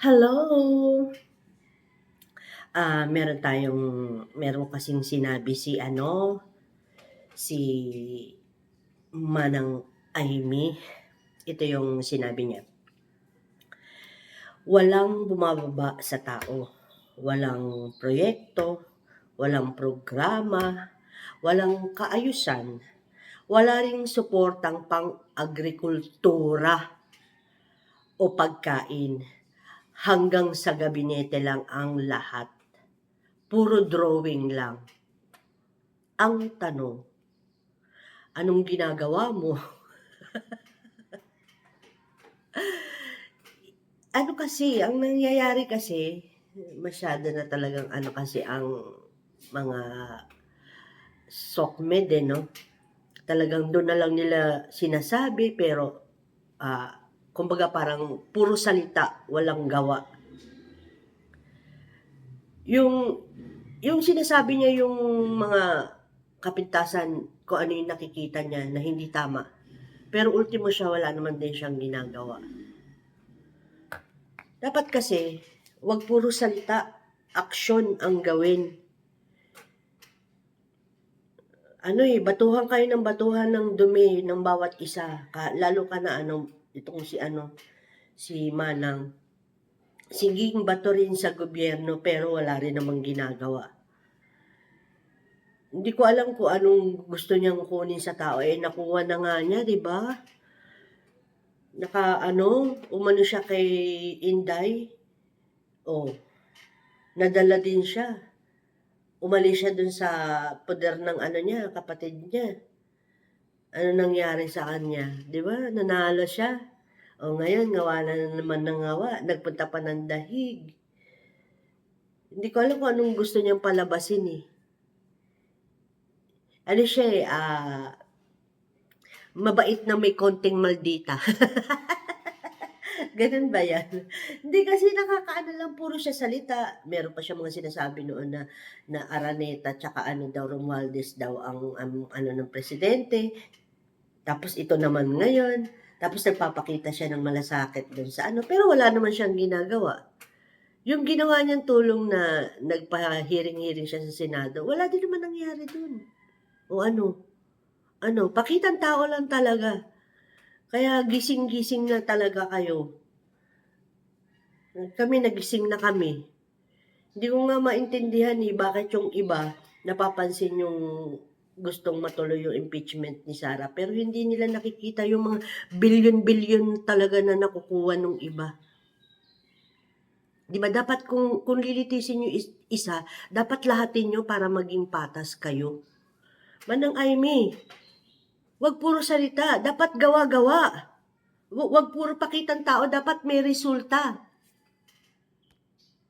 Hello! Meron kasing sinabi si Manang Aimee. Ito yung sinabi niya, "Walang bumababa sa tao, walang proyekto, walang programa, walang kaayusan, wala ring suportang pang-agrikultura o pagkain, hanggang sa gabinete lang ang lahat. Puro drawing lang. Ang tanong, anong ginagawa mo?" Ano kasi, ang nangyayari kasi, masyado na talagang kasi ang mga SOCMED no? Talagang doon na lang nila sinasabi pero kumbaga parang puro salita, walang gawa. Yung sinasabi niya yung mga kapintasan, kung ano yung nakikita niya na hindi tama. Pero ultimo siya, wala naman din siyang ginagawa. Dapat kasi, wag puro salita, aksyon ang gawin. Batuhan kayo ng batuhan ng dumi ng bawat isa. Lalo ka na itong si Manang. Siging bato rin sa gobyerno pero wala rin namang ginagawa. Hindi ko alam kung anong gusto niyang kunin sa tao. Nakuha na nga niya, di ba? Umano siya kay Inday. Nadala din siya. Umalis siya dun sa poder ng niya, kapatid niya. Ano nangyari sa kanya? Di ba? Nanalo siya. Ngayon, ngawa na naman ng ngawa. Nagpunta pa ng dahig. Hindi ko alam kung anong gusto niyang palabasin eh. Mabait na may konting maldita. Ganun ba yan? Hindi kasi lang, puro siya salita. Meron pa siya mga sinasabi noon na Araneta tsaka Romualdez daw ang ng presidente. Tapos ito naman ngayon. Tapos nagpapakita siya ng malasakit doon sa pero wala naman siyang ginagawa. Yung ginawa niyang tulong na nagpa-hearing siya sa Senado, wala din naman nangyari doon. Pakitang tao lang talaga. Kaya gising-gising na talaga kayo. Kami nagising na kami. Hindi ko nga maintindihan bakit yung iba napapansin yung gustong matuloy yung impeachment ni Sara pero hindi nila nakikita yung mga bilyon-bilyon talaga na nakukuha ng iba. Di ba dapat kung lilitisin yung isa, dapat lahatin nyo para maging patas kayo. Manang Aimee, wag puro salita, dapat gawa-gawa. Wag puro pakitang tao, dapat may resulta.